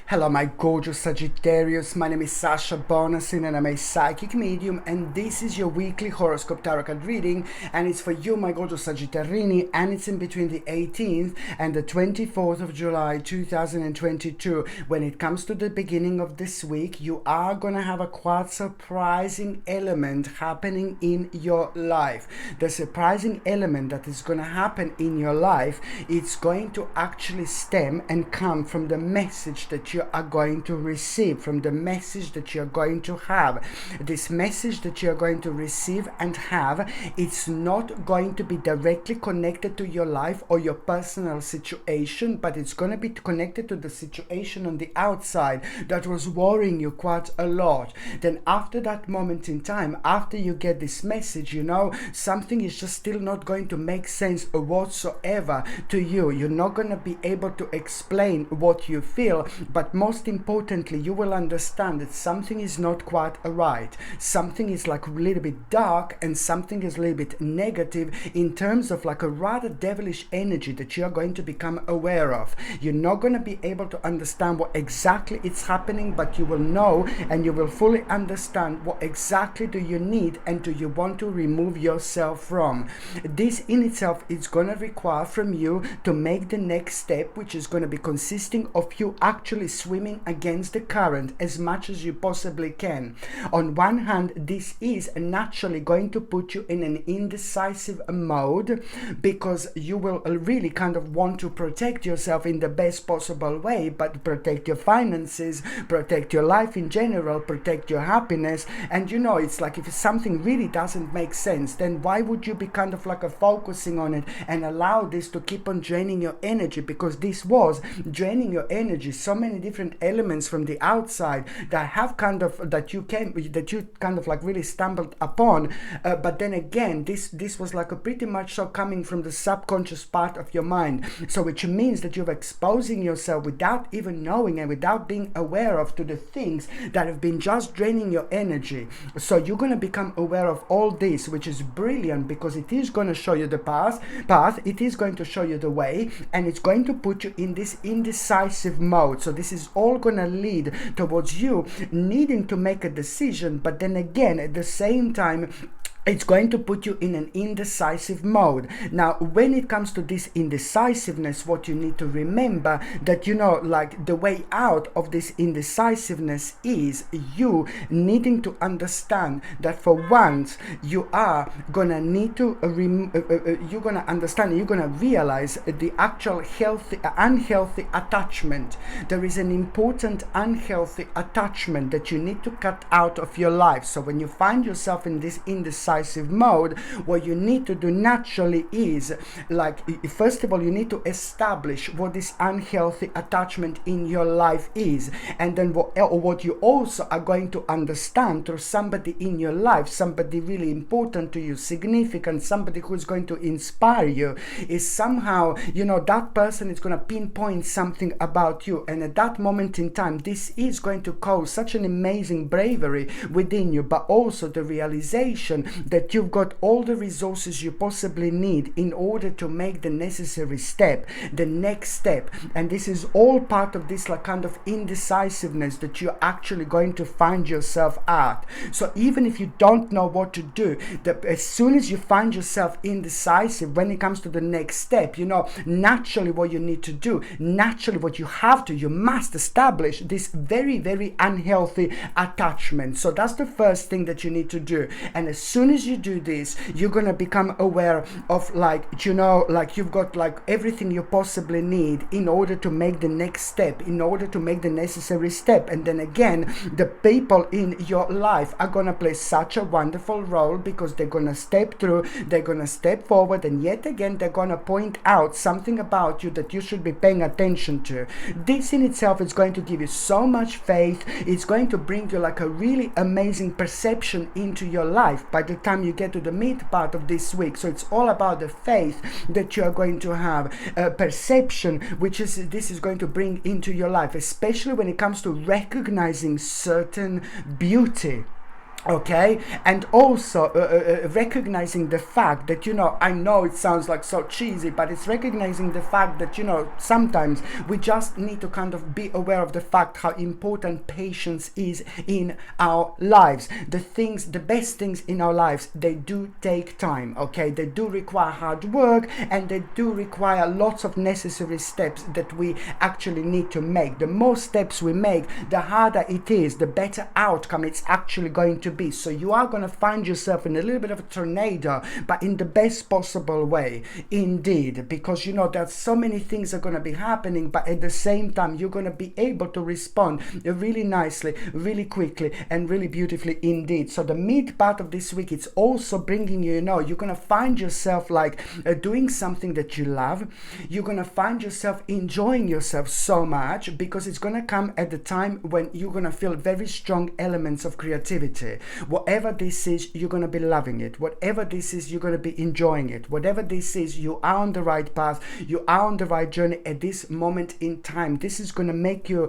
Hello, my gorgeous Sagittarius. My name is Sasha Bonasin and I'm a psychic medium, and this is your weekly horoscope tarot card reading, and it's for you, my gorgeous Sagittarini, and it's in between the 18th and the 24th of July 2022. When it comes to the beginning of this week, you are gonna have a quite surprising element happening in your life. The surprising element that is gonna happen in your life, it's going to actually stem and come from the message that you are going to receive, from the message that you're going to have. This message that you're going to receive and have, it's not going to be directly connected to your life or your personal situation, but it's going to be connected to the situation on the outside that was worrying you quite a lot. Then after that moment in time, after you get this message, something is just still not going to make sense whatsoever to you. You're not going to be able to explain what you feel, but most importantly, you will understand that something is not quite right. Something is like a little bit dark, and something is a little bit negative in terms of like a rather devilish energy that you're going to become aware of. You're not going to be able to understand what exactly is happening, but you will know and you will fully understand what exactly do you need and do you want to remove yourself from. This in itself is going to require from you to make the next step, which is going to be consisting of you actually swimming against the current as much as you possibly can. On one hand, this is naturally going to put you in an indecisive mode, because you will really kind of want to protect yourself in the best possible way, but protect your finances, protect your life in general, protect your happiness. And it's like, if something really doesn't make sense, then why would you be kind of like focusing on it and allow this to keep on draining your energy? Because this was draining your energy. So many different elements from the outside that have that you kind of like really stumbled upon, but then again, this was like a pretty much so coming from the subconscious part of your mind. So which means that you're exposing yourself without even knowing and without being aware of to the things that have been just draining your energy. So you're going to become aware of all this, which is brilliant, because it is going to show you the path, it is going to show you the way, and it's going to put you in this indecisive mode. So this is all going to lead towards you needing to make a decision, but then again, at the same time, it's going to put you in an indecisive mode. Now, when it comes to this indecisiveness, what you need to remember that, like the way out of this indecisiveness is you needing to understand that for once you are gonna need to, you're gonna understand, you're gonna realize the actual unhealthy attachment. There is an important unhealthy attachment that you need to cut out of your life. So when you find yourself in this indecisive mode, what you need to do naturally is, like, first of all, you need to establish what this unhealthy attachment in your life is, and then what you also are going to understand through somebody in your life, somebody really important to you, significant, somebody who's going to inspire you, is somehow, that person is going to pinpoint something about you, and at that moment in time, this is going to cause such an amazing bravery within you, but also the realization that you've got all the resources you possibly need in order to make the necessary step, the next step. And this is all part of this like kind of indecisiveness that you're actually going to find yourself at. So even if you don't know what to do, as soon as you find yourself indecisive when it comes to the next step, naturally what you need to do, naturally what you must establish this very, very unhealthy attachment. So that's the first thing that you need to do. And as soon as you do this, you're going to become aware of like you've got like everything you possibly need in order to make the next step, in order to make the necessary step. And then again, the people in your life are going to play such a wonderful role, because they're going to step through, they're going to step forward, and yet again, they're going to point out something about you that you should be paying attention to. This in itself is going to give you so much faith. It's going to bring you like a really amazing perception into your life by the time you get to the mid part of this week. So it's all about the faith that you are going to have, perception, which is this is going to bring into your life, especially when it comes to recognizing certain beauty. Okay, and also recognizing the fact that, I know it sounds like so cheesy, but it's recognizing the fact that, sometimes we just need to kind of be aware of the fact how important patience is in our lives. The best things in our lives, they do take time. Okay, they do require hard work, and they do require lots of necessary steps that we actually need to make. The more steps we make, the harder it is, the better outcome it's actually going to be. So you are going to find yourself in a little bit of a tornado, but in the best possible way, indeed, because there's so many things are going to be happening, but at the same time you're going to be able to respond really nicely, really quickly, and really beautifully indeed. So the mid part of this week, it's also bringing you're going to find yourself like doing something that you love. You're going to find yourself enjoying yourself so much, because it's going to come at the time when you're going to feel very strong elements of creativity. Whatever this is, you're going to be loving it. Whatever this is, you're going to be enjoying it. Whatever this is, you are on the right path. You are on the right journey at this moment in time. This is going to make you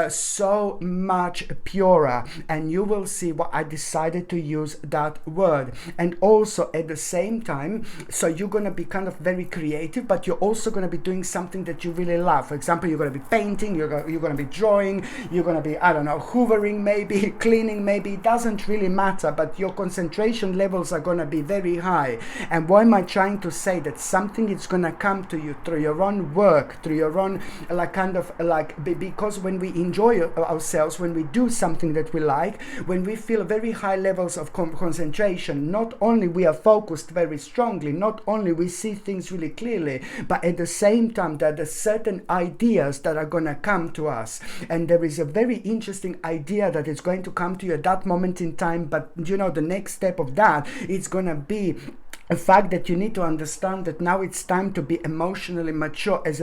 so much purer, and you will see why I decided to use that word. And also at the same time, so you're going to be kind of very creative, but you're also going to be doing something that you really love. For example, you're going to be painting, you're going to be drawing, you're going to be, I don't know, hoovering maybe, cleaning maybe. It doesn't really matter, but your concentration levels are going to be very high. And why am I trying to say that? Something is going to come to you through your own work, through your own because when we enjoy ourselves, when we do something that we like, when we feel very high levels of concentration, not only we are focused very strongly, not only we see things really clearly, but at the same time there are certain ideas that are going to come to us. And there is a very interesting idea that is going to come to you at that moment in time, but the next step of that, it's going to be a fact that you need to understand that now it's time to be emotionally mature as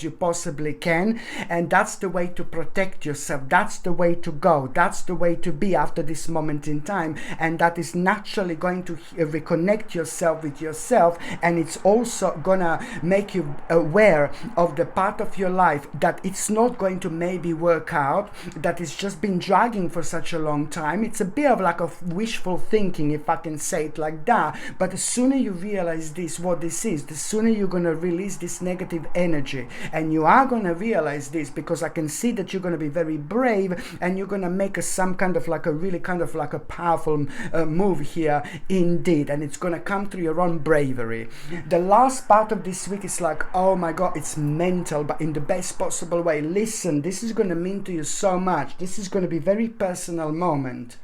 you possibly can. And that's the way to protect yourself. That's the way to go. That's the way to be after this moment in time. And that is naturally going to reconnect yourself with yourself. And it's also gonna make you aware of the part of your life that it's not going to maybe work out, that it's just been dragging for such a long time. It's a bit of like a wishful thinking, if I can say it like that. But the sooner you realize what this is, the sooner you're going to release this negative energy. And you are going to realize this, because I can see that you're going to be very brave, and you're going to make some kind of like a really kind of like a powerful move here indeed. And it's going to come through your own bravery. The last part of this week is like, oh my God, it's mental, but in the best possible way. Listen, this is going to mean to you so much. This is going to be a very personal moment.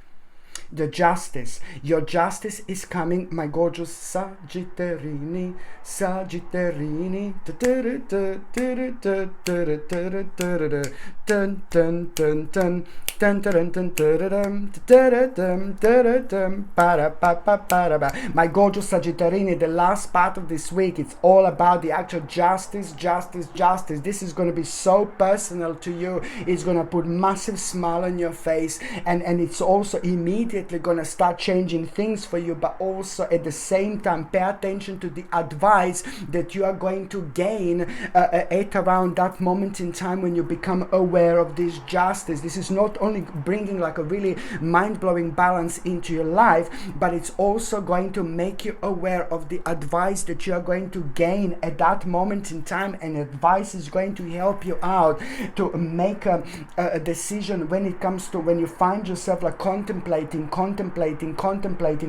The justice. Your justice is coming, my gorgeous Sagittarini. Sagittarini. My gorgeous Sagittarini, the last part of this week, it's all about the actual justice. This is going to be so personal to you. It's going to put massive smile on your face, and it's also immediately going to start changing things for you. But also at the same time, pay attention to the advice that you are going to gain at around that moment in time when you become aware of this justice. This is not only bringing like a really mind-blowing balance into your life, but it's also going to make you aware of the advice that you are going to gain at that moment in time. And advice is going to help you out to make a decision when it comes to when you find yourself like contemplating,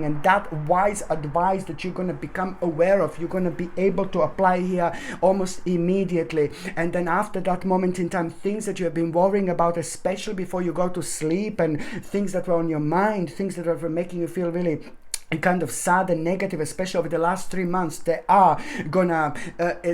and that wise advice that you're going to become aware of, you're going to be able to apply here almost immediately. And then after that moment in time, things that you have been worrying about, especially before you go to sleep, and things that were on your mind, things that were making you feel really kind of sad and negative, especially over the last 3 months, they are gonna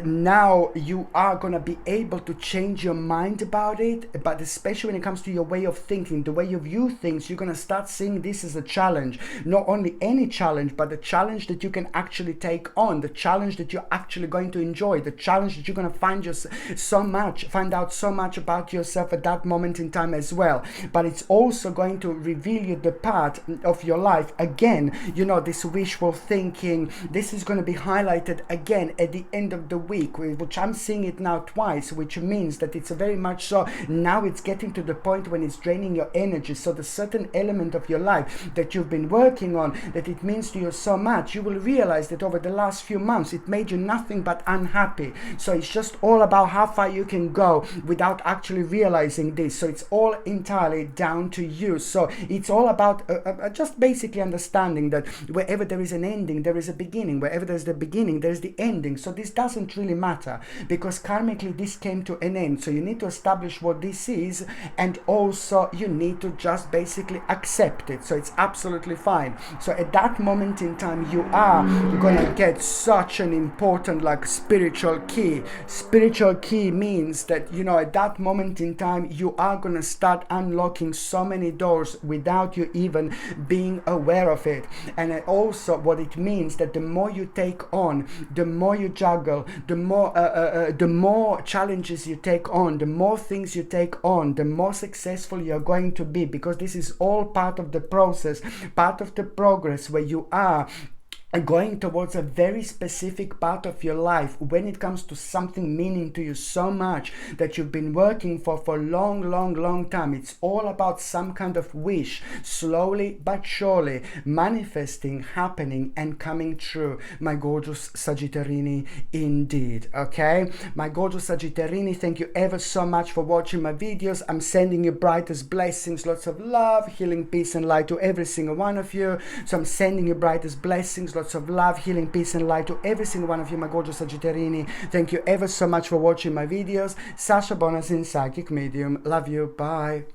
now you are gonna be able to change your mind about it. But especially when it comes to your way of thinking, the way you view things, you're gonna start seeing this as a challenge. Not only any challenge, but the challenge that you can actually take on, the challenge that you're actually going to enjoy, the challenge that you're gonna find out so much about yourself at that moment in time as well. But it's also going to reveal you the part of your life again, know, this wishful thinking, this is going to be highlighted again at the end of the week, which I'm seeing it now twice, which means that it's very much so now it's getting to the point when it's draining your energy. So the certain element of your life that you've been working on, that it means to you so much, you will realize that over the last few months it made you nothing but unhappy. So it's just all about how far you can go without actually realizing this. So it's all entirely down to you. So it's all about just basically understanding that wherever there is an ending, there is a beginning. Wherever there's the beginning, there's the ending. So this doesn't really matter, because karmically this came to an end. So you need to establish what this is, and also you need to just basically accept it. So it's absolutely fine. So at that moment in time, you are gonna get such an important like spiritual key. Spiritual key means that, you know, at that moment in time, you are gonna start unlocking so many doors without you even being aware of it. And also what it means that the more you take on, the more you juggle, the more challenges you take on, the more things you take on, the more successful you're going to be, because this is all part of the process, part of the progress, where you are going towards a very specific part of your life when it comes to something meaning to you so much that you've been working for long time. It's all about some kind of wish, slowly but surely manifesting, happening and coming true, my gorgeous Sagittarini, indeed. Okay, my gorgeous Sagittarini, thank you ever so much for watching my videos. I'm sending you brightest blessings, lots of love, healing, peace and light to every single one of you. So I'm sending you brightest blessings, lots of love, healing, peace and light to every single one of you, my gorgeous Sagittarini. Thank you ever so much for watching my videos. Sasha Bonasin, psychic medium. Love you. Bye.